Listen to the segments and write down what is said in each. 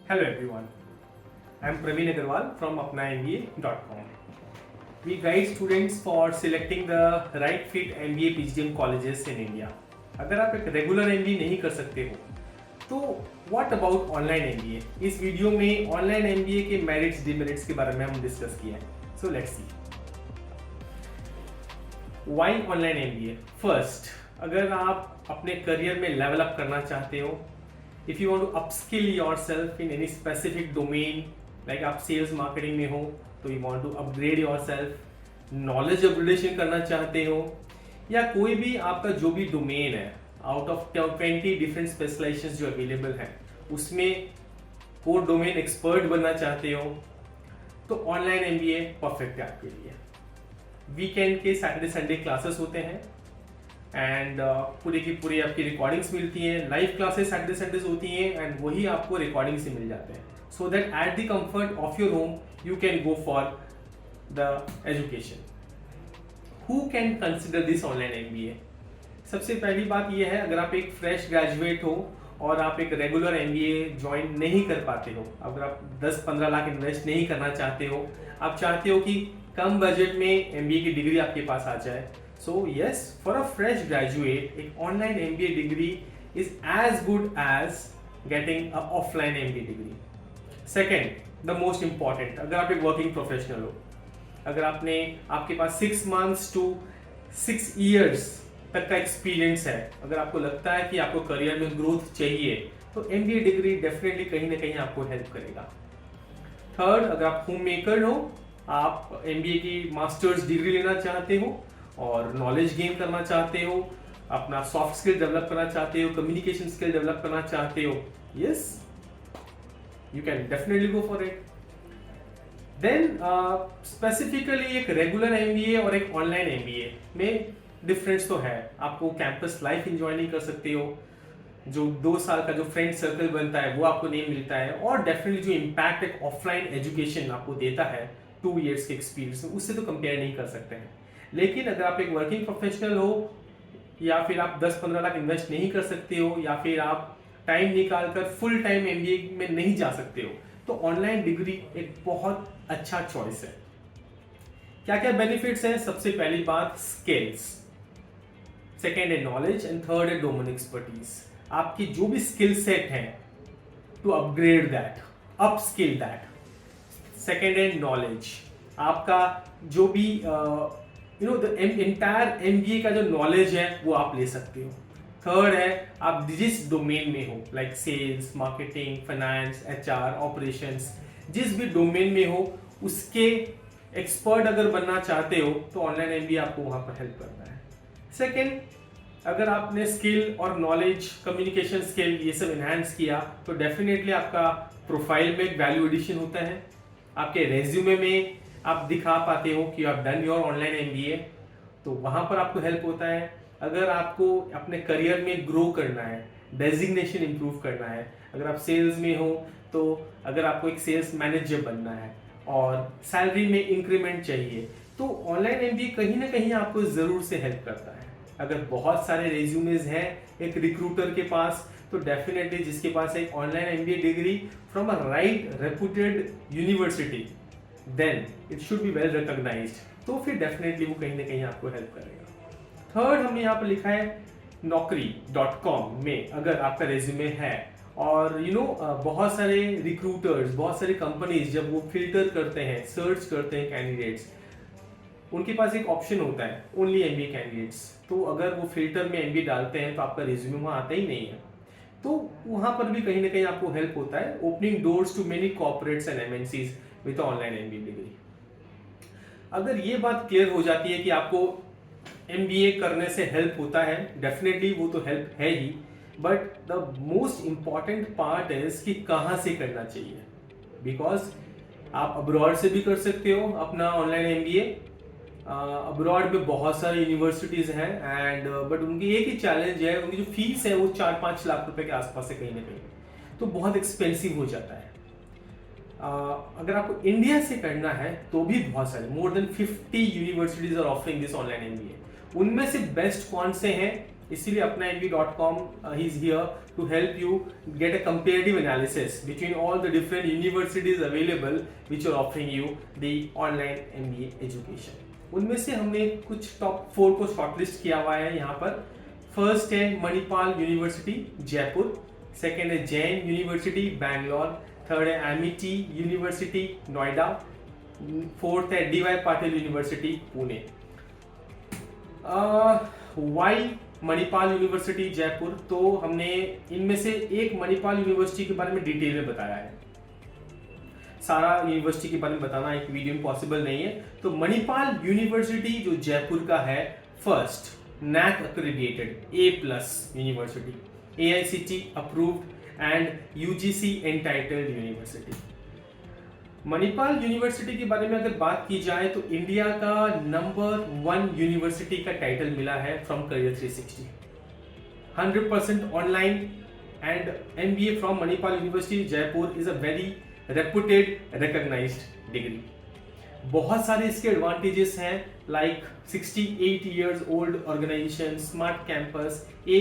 Hello everyone, I am Praveen Agarwal from apnamba.com. We guide students for selecting the right fit MBA PGDM colleges in India. अगर आप एक regular MBA नहीं कर सकते हो तो व्हाट अबाउट ऑनलाइन MBA? इस वीडियो में ऑनलाइन MBA के मेरिट्स डिमेरिट्स के बारे में हम डिस्कस किए हैं. So let's see. Why online MBA? First, अगर आप अपने करियर में लेवल अप करना चाहते हो, if you want to upskill yourself in any specific domain, like आप सेल्स मार्केटिंग में हो तो you want to upgrade yourself, knowledge upgradation करना चाहते हो, या कोई भी आपका जो भी डोमेन है आउट ऑफ 20 डिफरेंट स्पेशलाइजेशन जो अवेलेबल हैं उसमें कोर डोमेन एक्सपर्ट बनना चाहते हो, तो ऑनलाइन MBA परफेक्ट है आपके लिए. वीकेंड के सैटरडे संडे क्लासेस होते हैं एंड पूरी की पूरी आपकी रिकॉर्डिंग्स मिलती हैं. लाइव क्लासेस सैटरडे संडेज होती हैं एंड वही आपको रिकॉर्डिंग से मिल जाते हैं, so that at the comfort of your home you can go for the education. Who can consider this online MBA? सबसे पहली बात यह है, अगर आप एक फ्रेश ग्रेजुएट हो और आप एक रेगुलर MBA ज्वाइन नहीं कर पाते हो, अगर आप 10-15 लाख इन्वेस्ट नहीं करना चाहते हो, आप चाहते हो कि कम बजट में MBA की डिग्री आपके पास आ जाए, so yes, for a fresh graduate एक online MBA degree is as good as getting a offline MBA degree. Second, the most important, अगर आप एक working professional हो, अगर आपके पास 6 months to 6 years तक का एक्सपीरियंस है, अगर आपको लगता है कि आपको करियर में ग्रोथ चाहिए तो MBA डिग्री डेफिनेटली कहीं ना कहीं आपको हेल्प करेगा. थर्ड, अगर आप होम मेकर हो, आप MBA की मास्टर्स डिग्री लेना चाहते हो और नॉलेज गेन करना चाहते हो, अपना सॉफ्ट स्किल डेवलप करना चाहते हो, कम्युनिकेशन स्किल डेवलप करना चाहते हो, yes, you can definitely go for it. Then specifically एक रेगुलर MBA और एक ऑनलाइन MBA में डिफरेंस तो है. आपको कैंपस लाइफ एंजॉय नहीं कर सकते हो, जो 2 साल का जो फ्रेंड सर्कल बनता है वो आपको नहीं मिलता है, और डेफिनेटली जो इम्पैक्ट एक ऑफलाइन एजुकेशन आपको देता है 2 years के एक्सपीरियंस में, उससे तो कंपेयर नहीं कर सकते हैं. लेकिन अगर आप एक वर्किंग प्रोफेशनल हो, या फिर आप 10-15 लाख इन्वेस्ट नहीं कर सकते हो, या फिर आप टाइम निकाल कर फुल टाइम MBA में नहीं जा सकते हो, तो ऑनलाइन डिग्री एक बहुत अच्छा चॉइस है. क्या क्या बेनिफिट्स हैं? सबसे पहली बात स्किल्स, सेकेंड है नॉलेज एंड थर्ड है डोमेन एक्सपर्टीज. आपकी जो भी स्किल सेट है to upgrade that, upskill that. Second है नॉलेज, आपका जो भी द एंटायर MBA का जो नॉलेज है वो आप ले सकते हो. थर्ड है आप जिस डोमेन में हो, like sales, marketing, finance, HR, operations, जिस भी डोमेन में हो उसके एक्सपर्ट अगर बनना चाहते हो तो ऑनलाइन MBA आपको वहां पर हेल्प करता है. सेकेंड, अगर आपने स्किल और नॉलेज, कम्युनिकेशन स्किल ये सब एनहांस किया तो डेफिनेटली आपका प्रोफाइल में एक वैल्यू एडिशन होता है. आपके रेज्यूमे में आप दिखा पाते हो कि आप डन योर ऑनलाइन MBA, तो वहां पर आपको हेल्प होता है. अगर आपको अपने करियर में ग्रो करना है, डेजिग्नेशन इंप्रूव करना है, अगर आप सेल्स में हो तो अगर आपको एक सेल्स मैनेजर बनना है और सैलरी में इंक्रीमेंट चाहिए, तो ऑनलाइन MBA कहीं ना कहीं आपको जरूर से हेल्प करता है. अगर बहुत सारे रेज्यूमेज हैं एक रिक्रूटर के पास, तो डेफिनेटली जिसके पास एक online MBA degree from a right reputed university, then it should be well recognised, तो फिर डेफिनेटली वो कहीं ना कहीं आपको हेल्प करेगा. थर्ड, हमने यहाँ पर लिखा है naukri.com में अगर आपका रेज्यूमे है, और बहुत सारे रिक्रूटर्स, बहुत सारी कंपनीज जब वो फिल्टर करते हैं, सर्च करते हैं कैंडिडेट्स, उनके पास एक ऑप्शन होता है ओनली MBA कैंडिडेट्स. तो अगर वो फिल्टर में MBA डालते हैं तो आपका रिज्यूमे वहाँ आता ही नहीं है, तो वहाँ पर भी कहीं ना कहीं आपको हेल्प होता है, opening doors to many corporates and MNCs with online MBA degree. अगर ये बात क्लियर हो जाती है कि आपको MBA करने से हेल्प होता है, डेफिनेटली वो तो हेल्प है ही, but the most important part is कि कहाँ से करना चाहिए. बिकॉज आप अब्रॉड से भी कर सकते हो अपना ऑनलाइन MBA. अब्रॉड में बहुत सारी यूनिवर्सिटीज हैं एंड बट उनकी एक ही चैलेंज है, उनकी जो फीस है वो 4-5 लाख रुपए के आसपास है कहीं ना कहीं, तो बहुत एक्सपेंसिव हो जाता है. अगर आपको इंडिया से करना है तो भी बहुत सारे, more than 50 universities are offering this online MBA. उनमें से बेस्ट कौन से हैं इसीलिए अपना MBA.com ही is here to help you get a comparative analysis between all the different universities available which are offering you the online MBA education. उनमें से हमने कुछ टॉप 4 को शॉर्टलिस्ट किया हुआ है यहाँ पर। फर्स्ट है मणिपाल यूनिवर्सिटी जयपुर, सेकेंड है जैन यूनिवर्सिटी बैंगलोर, थर्ड है एमिटी यूनिवर्सिटी नोएडा, फोर्थ है DY Patil university Pune. Why Manipal university Jaipur, तो हमने इनमें से एक मणिपाल यूनिवर्सिटी के बारे में डिटेल में बताया है। सारा यूनिवर्सिटी के बारे में बताना एक वीडियो में पॉसिबल नहीं है। तो मणिपाल यूनिवर्सिटी जो जयपुर का है, first NAC accredited A+ university, AICTE approved and UGC entitled university. Manipal university के बारे में अगर बात की जाए तो इंडिया का नंबर 1 यूनिवर्सिटी का टाइटल मिला है from career 360, 100% online, and MBA from Manipal university Jaipur is a very reputed recognised degree. बहुत सारे इसके एडवांटेजेस हैं, like 68 years old organisation, smart campus, A+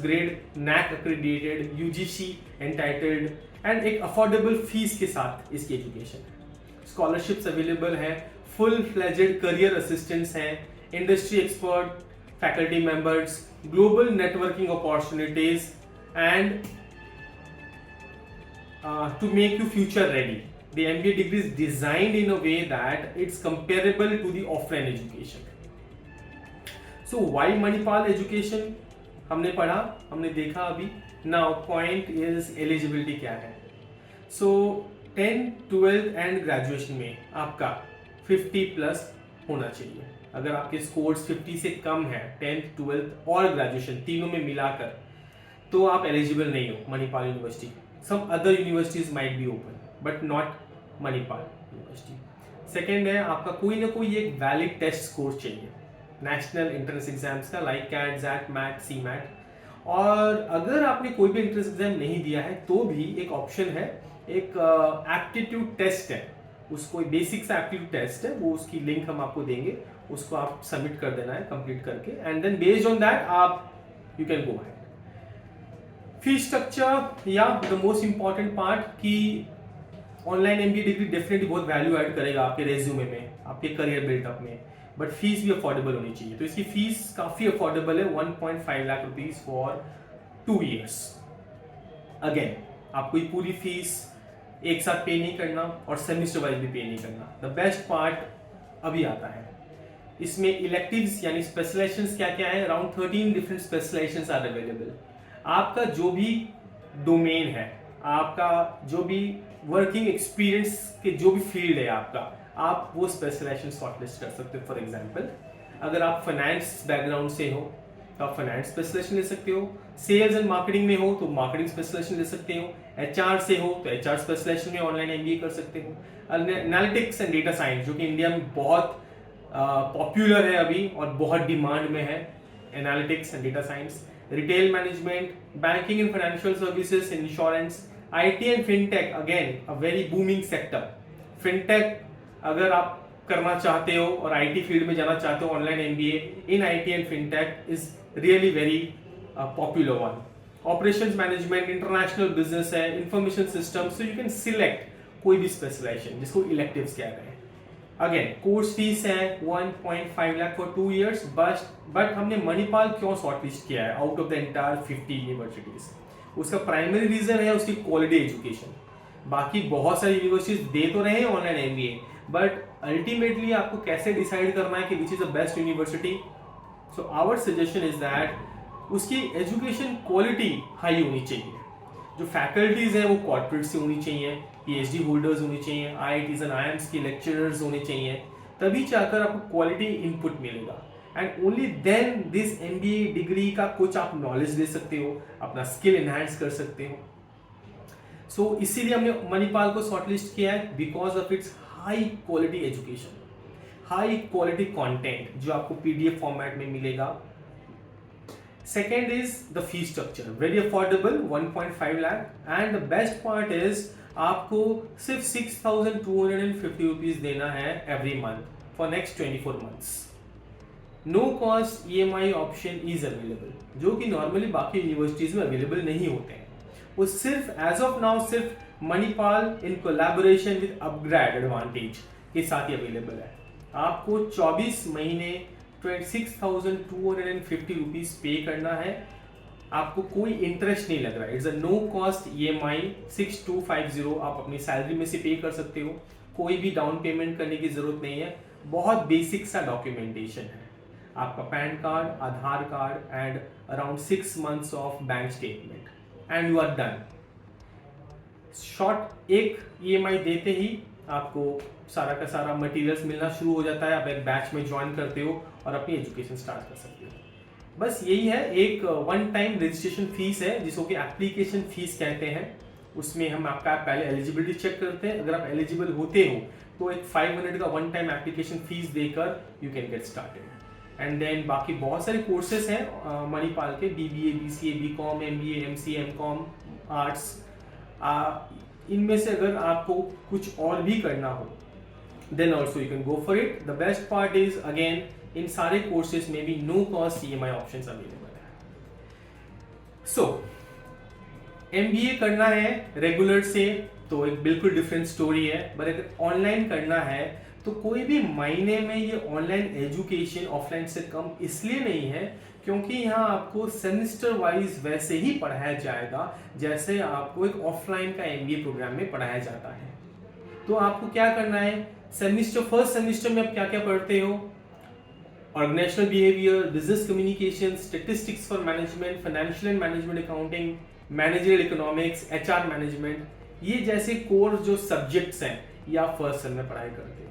grade, NAC accredited, UGC entitled, and एक affordable fees के साथ इसकी एजुकेशन है। स्कॉलरशिप्स अवेलेबल हैं, फुल फ्लेजेड करियर असिस्टेंट्स हैं, industry expert, faculty members, global networking opportunities, and to make you future ready. The MBA degree is designed in a way that it's comparable to the offline education. So why Manipal education? हमने पढ़ा, हमने देखा अभी। Now point is eligibility क्या है? So 10th, 12th and graduation में आपका 50+ होना चाहिए। अगर आपके स्कोर्स 50 से कम है 10th, 12th और ग्रेजुएशन तीनों में मिलाकर, तो आप एलिजिबल नहीं हो Manipal university. Some other universities might be open, but not Manipal University. Second है आपका कोई ना कोई एक वैलिड टेस्ट स्कोर चाहिए नेशनल एंट्रेंस एग्जाम्स का, like CAT, XAT, MAT, CMAT। और अगर आपने कोई भी एंट्रेंस एग्जाम नहीं दिया है तो भी एक ऑप्शन है, एक एप्टीट्यूड टेस्ट है, उसको बेसिक सा एप्टीट्यूड टेस्ट है, वो उसकी लिंक हम आपको देंगे, उसको आप सबमिट कर देना है कंप्लीट करके, and then based on that आप you can go ahead. Fee structure या द मोस्ट इंपॉर्टेंट पार्ट कि ऑनलाइन MBA डिग्री डेफिनेटली बहुत वैल्यू ऐड करेगा आपके रेज्यूमे में, आपके करियर बिल्डअप में, बट फीस भी अफोर्डेबल होनी चाहिए। तो इसकी फीस काफी अफोर्डेबल है, 1.5 lakh rupees for 2 years। Again आपको ये पूरी फीस एक साथ पे नहीं करना और सेमिस्टर वाइज भी पे नहीं करना। द बेस्ट पार्ट अभी आता है, इसमें इलेक्टिव्स यानी स्पेशलाइजेशंस क्या क्या है, around 13 different specialisations are available. आपका जो भी डोमेन है, आपका जो भी वर्किंग एक्सपीरियंस के जो भी फील्ड है आपका, आप वो स्पेशलाइजेशन शॉर्टलिस्ट कर सकते हो। फॉर एग्जांपल अगर आप फाइनेंस बैकग्राउंड से हो तो आप फाइनेंस स्पेशलाइजेशन ले सकते हो, सेल्स एंड मार्केटिंग में हो तो मार्केटिंग स्पेशलाइजेशन ले सकते हो, HR से हो तो HR स्पेशलाइजेशन में ऑनलाइन MBA कर सकते हो। एनालिटिक्स एंड डेटा साइंस जो कि इंडिया में बहुत पॉपुलर है अभी और बहुत डिमांड में है, analytics and data science, retail management, banking and financial services, insurance, IT and fintech, again a very booming sector. Fintech अगर आप करना चाहते हो और IT फील्ड में जाना चाहते हो, online MBA in IT and fintech is really very popular one. Operations management, international business है, information system, so you can select कोई भी स्पेशलाइजेशन जिसको इलेक्टिव्स कह रहे हैं। अगेन कोर्स फीस है 1.5 लाख फॉर 2 years, बट हमने मणिपाल क्यों शॉर्टलिस्ट किया है out of the entire 50 universities? उसका प्राइमरी रीजन है उसकी क्वालिटी एजुकेशन। बाकी बहुत सारी यूनिवर्सिटीज दे तो रहे हैं ऑनलाइन MBA, बट अल्टीमेटली आपको कैसे डिसाइड करना है कि which is the best university? So our suggestion is that उसकी एजुकेशन क्वालिटी हाई होनी चाहिए। जो फैकल्टीज है वो कॉर्पोरेट से होनी चाहिए, PhD होल्डर्स होनी चाहिए, IITs एंड IIMs के लेक्चरर्स होने चाहिए, तभी चाहकर आपको क्वालिटी इनपुट मिलेगा। And only then this MBA degree का कुछ आप नॉलेज ले सकते हो, अपना स्किल एनहांस कर सकते हो। सो इसीलिए हमने मणिपाल को शॉर्टलिस्ट किया है, because of its high quality education, high quality content जो आपको PDF फॉर्मेट में मिलेगा। Second is the fee structure, very affordable, 1.5 lakh, and the best part is आपको सिर्फ 6,250 रुपीज देना है every month for next 24 months। No cost EMI option is available, जो कि नॉर्मली बाकी यूनिवर्सिटीज में अवेलेबल नहीं होते हैं। वो सिर्फ एज ऑफ नाउ सिर्फ Manipal in collaboration with upgrade advantage के साथ ही अवेलेबल है। आपको 24 महीने 26,250 रुपीज पे करना है, आपको कोई इंटरेस्ट नहीं लग रहा है। It's a no cost EMI 6250 आप अपनी सैलरी में से पे कर सकते हो, कोई भी डाउन पेमेंट करने की जरूरत नहीं है। बहुत बेसिक सा डॉक्यूमेंटेशन है, आपका PAN card, Aadhaar card and around 6 months of bank statement and you are done. Short एक EMI देते ही आपको सारा का सारा मटेरियल्स मिलना शुरू हो जाता है, आप एक बैच में ज्वाइन करते हो और अपनी एजुकेशन स्टार्ट कर सकते हो। बस यही है, एक वन टाइम रजिस्ट्रेशन फीस है जिसको कि एप्लीकेशन फीस कहते हैं। उसमें हम आपका पहले एलिजिबिलिटी चेक करते हैं, अगर आप एलिजिबल होते हो तो एक 500 का वन टाइम एप्लीकेशन फीस देकर you can get started. And then बाकी बहुत सारे कोर्सेज हैं मणिपाल के, BBA, BCA, BCom, MBA, MCA, MCom, arts. इनमें से अगर आपको कुछ और भी करना हो then also you can go for it. The best part is again इन सारे कोर्सेज में भी no cost EMI options available है। सो MBA करना है रेगुलर से तो एक बिल्कुल डिफरेंट स्टोरी है, बट अगर ऑनलाइन करना है तो कोई भी मायने में ये ऑनलाइन एजुकेशन ऑफलाइन से कम इसलिए नहीं है क्योंकि यहाँ आपको सेमेस्टर वाइज वैसे ही पढ़ाया जाएगा जैसे आपको एक ऑफलाइन का MBA प्रोग्राम में पढ़ाया जाता है। तो आपको क्या करना है, फर्स्ट सेमेस्टर में आप क्या क्या पढ़ते हो, organisational behaviour, business communication, statistics for management, financial and management accounting, managerial economics, HR management, ये जैसे कोर्स जो सब्जेक्ट्स हैं या फर्स्ट सेम में पढ़ाई करते हो।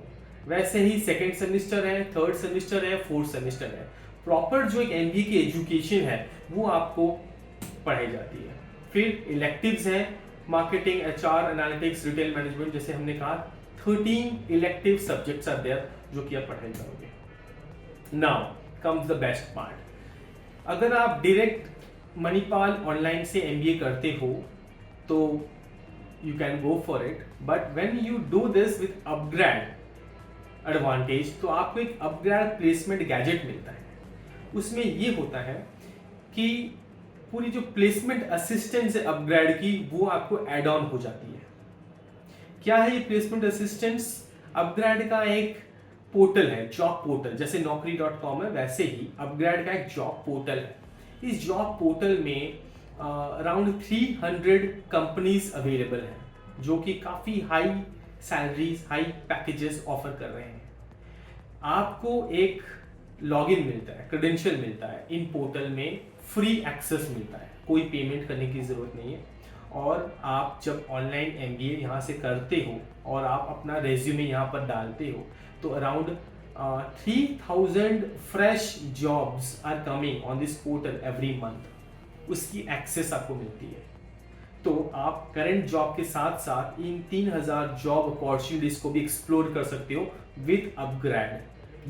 वैसे ही सेकेंड सेमेस्टर है, थर्ड सेमेस्टर है, फोर्थ सेमेस्टर है। प्रॉपर जो एक MBA की एजुकेशन है वो आपको पढ़ाई जाती है। फिर इलेक्टिव्स हैं, marketing, HR, analytics, retail management, जैसे हमने कहा 13 इलेक्टिव सब्जेक्ट्स आर देयर जो कि आप पढ़ाई करोगे। Now comes the best part, अगर आप डायरेक्ट मणिपाल ऑनलाइन से MBA करते हो तो you can go for it, but when you do this with upgrade advantage तो आपको एक अपग्रेड प्लेसमेंट गैजेट मिलता है। उसमें ये होता है कि पूरी जो प्लेसमेंट असिस्टेंस है अपग्रेड की वो आपको एड ऑन हो जाती है। क्या है ये प्लेसमेंट असिस्टेंस? अपग्रेड का एक पोर्टल है, जॉब पोर्टल, जैसे naukri.com है वैसे ही अपग्रेड का एक जॉब पोर्टल है। इस जॉब पोर्टल में अराउंड 300 कंपनीज अवेलेबल हैं जो कि काफी high salaries, high packages offer कर रहे हैं। आपको एक लॉगिन मिलता है, क्रेडेंशियल मिलता है, इन पोर्टल में फ्री एक्सेस मिलता है, कोई पेमेंट करने की जरूरत नहीं है। और आप जब ऑनलाइन MBA यहाँ से करते हो और आप अपना रेज्यूमे यहाँ पर डालते हो तो around 3000 fresh jobs are coming on this portal every month, उसकी एक्सेस आपको मिलती है। तो आप करंट जॉब के साथ साथ इन 3000 जॉब अपॉर्चुनिटीज को भी एक्सप्लोर कर सकते हो विद अपग्रेड।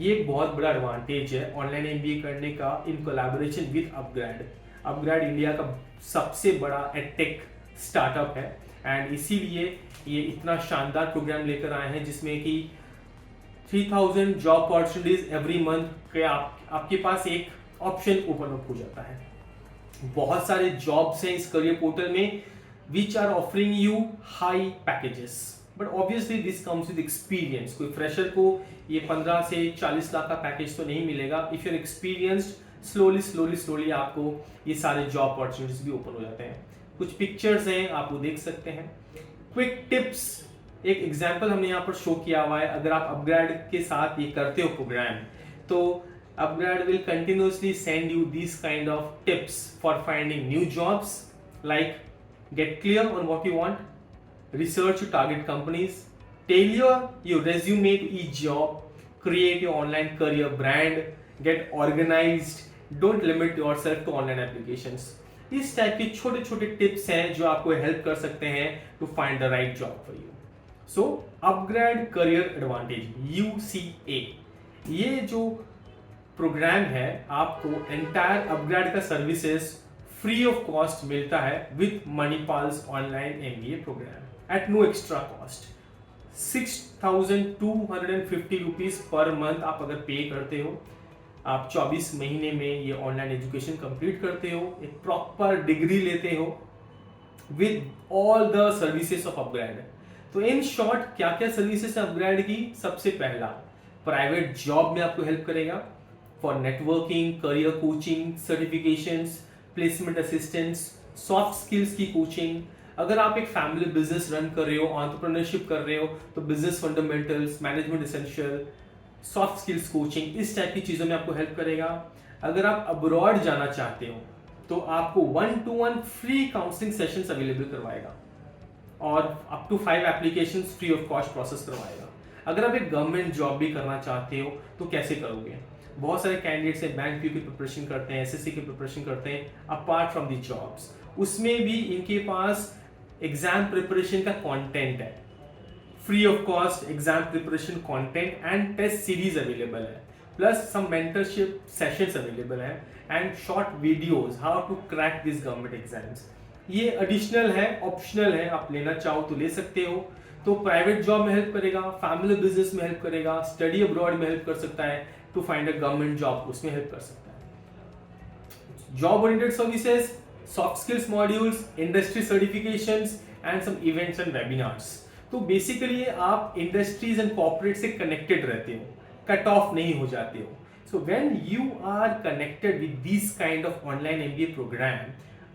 ये एक बहुत बड़ा एडवांटेज है ऑनलाइन MBA करने का in collaboration with upgrade. Upgrade India का सबसे बड़ा एडटेक स्टार्टअप है एंड इसीलिए ये इतना शानदार प्रोग्राम लेकर आए हैं जिसमें कि 3000 जॉब अपॉर्चुनिटीज एवरी मंथ के आपके पास एक ऑप्शन ओपन अप हो जाता है। बहुत सारे जॉब्स हैं इस करियर पोर्टल में which are offering you high packages, but obviously this comes with experience. कोई फ्रेशर को ये 15 से 40 लाख का पैकेज तो नहीं मिलेगा। If you are experienced, slowly आपको ये सारे जॉब अपॉर्चुनिटीज भी ओपन हो जाते हैं। कुछ पिक्चर्स हैं, आप वो देख सकते हैं। क्विक टिप्स, एक एग्जांपल हमने यहाँ पर शो किया हुआ है। अगर आप अपग्रेड के साथ ये करते हो प्रोग्राम तो upgrade will continuously send you this kind of tips for finding new jobs, like get clear on what you want, research your target companies, tailor your resume to each job, create your online career brand, get organized, don't limit yourself to online applications। इस type के छोटे छोटे tips हैं जो आपको help कर सकते हैं to find the right job for you. So upgrade career advantage UCA, ये जो प्रोग्राम है आपको एंटायर अपग्रेड का सर्विसेज फ्री ऑफ कॉस्ट मिलता है with Manipal's online MBA program at no extra cost। 6,250 rupees पर मंथ आप अगर पे करते हो, आप 24 महीने में ये ऑनलाइन एजुकेशन कंप्लीट करते हो, एक प्रॉपर डिग्री लेते हो with all the services of upgrade. तो इन शॉर्ट क्या क्या सर्विसेज अपग्रेड की? सबसे पहला, प्राइवेट जॉब में आपको हेल्प करेगा for networking, career coaching, certifications, placement assistance, soft skills की कोचिंग। अगर आप एक फैमिली बिजनेस रन कर रहे हो, एंटरप्रेन्योरशिप कर रहे हो, तो business fundamentals, management essential, soft skills coaching, इस टाइप की चीजों में आपको हेल्प करेगा। अगर आप अब्रॉड जाना चाहते हो तो आपको 1-to-1 free counselling sessions available करवाएगा और up to 5 applications free of cost process करवाएगा। अगर आप एक गवर्नमेंट जॉब भी करना चाहते हो तो कैसे करोगे? बहुत सारे कैंडिडेट्स हैं, बैंक पीयू की प्रिपरेशन करते हैं, एसएससी की प्रिपरेशन करते हैं अपार्ट फ्रॉम द जॉब्स, उसमें भी इनके पास एग्जाम प्रिपरेशन का कंटेंट है, free of cost exam preparation content and test series available है, plus some mentorship sessions available है and short videos how to crack this government exams. ये additional है, ऑप्शनल है, आप लेना चाहो तो ले सकते हो। तो प्राइवेट जॉब में हेल्प करेगा, फैमिली बिजनेस में हेल्प करेगा, स्टडी अब्रॉड में हेल्प कर सकता है, to find a government job उसमें हेल्प कर सकता है। Job oriented services, soft skills modules, industry certifications and some events and webinars. तो बेसिकली आप इंडस्ट्रीज एंड कॉर्पोरेट से कनेक्टेड रहते हो, कट ऑफ नहीं हो जाते हो। So when you are connected with these kind of online MBA program,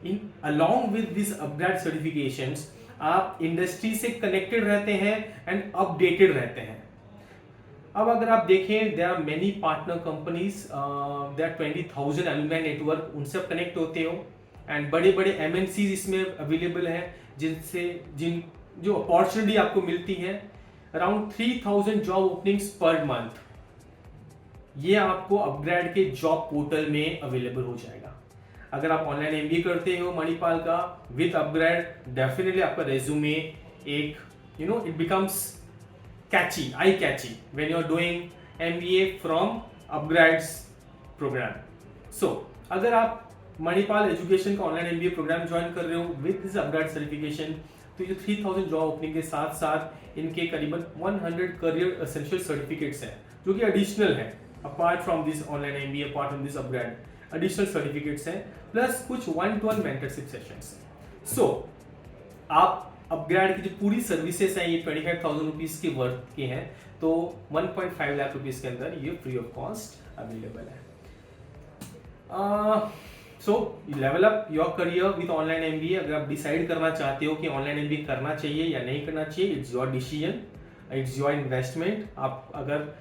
in along with these upgrade certifications, आप इंडस्ट्री से कनेक्टेड रहते हैं एंड अपडेटेड रहते हैं। अब अगर आप देखें, there are many partner companies, there are 20,000 alumni network, उनसे आप कनेक्ट होते हो एंड बड़े बड़े एमएनसीज इसमें अवेलेबल हैं जो अपॉर्चुनिटी आपको मिलती है। Around 3,000 job openings per month ये आपको अपग्रेड के जॉब पोर्टल में अवेलेबल हो जाएगा। अगर आप ऑनलाइन एमबीए करते हो मणिपाल का विद अपग्रेड, डेफिनेटली आपका रेज्यूमे एक it becomes catchy, eye catchy when you are doing MBA from upgrade's program. So अगर आप मणिपाल एजुकेशन का ऑनलाइन एमबीए प्रोग्राम ज्वाइन कर रहे हो विद दिस अपग्रेड सर्टिफिकेशन, तो ये 3,000 जॉब ओपनिंग के साथ साथ इनके करीबन 100 करियर एसेंशियल सर्टिफिकेट्स हैं जो कि एडिशनल है apart from this online MBA, apart from this upgrade, additional certificates हैं, प्लस कुछ 1-to-1 मेंटरशिप सेशंस हैं। सो आप अपग्रेड की जो पूरी सर्विसेज हैं ये 25,000 रुपीज के वर्थ के हैं, तो 1.5 लाख रुपीज के अंदर ये फ्री ऑफ कॉस्ट अवेलेबल है। सो level up your career with online MBA. अगर आप डिसाइड करना चाहते हो कि ऑनलाइन एमबीए करना चाहिए या नहीं करना चाहिए, it's your decision, it's your investment. आप अगर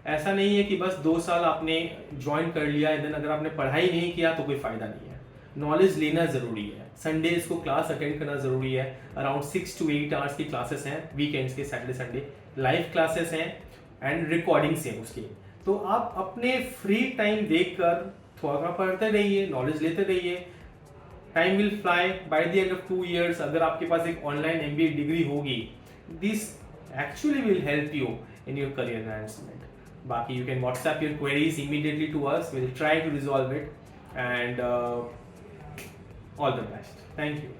ऐसा नहीं है कि बस 2 साल आपने ज्वाइन कर लिया एंड देन अगर आपने पढ़ाई नहीं किया तो कोई फायदा नहीं है। नॉलेज लेना जरूरी है, संडेज को क्लास अटेंड करना जरूरी है। अराउंड 6 to 8 आवर्स की क्लासेस हैं, वीकेंड्स के सैटरडे संडे लाइव क्लासेस हैं एंड रिकॉर्डिंग्स हैं उसकी। तो आप अपने फ्री टाइम देखकर थोड़ा पढ़ते रहिए, नॉलेज लेते रहिए। Time will fly by the end of 2 years। अगर आपके पास एक ऑनलाइन एमबीए डिग्री होगी, this actually will help you in your career enhancement. बाकी you can WhatsApp your queries immediately to us. We'll try to resolve it and all the best. Thank you.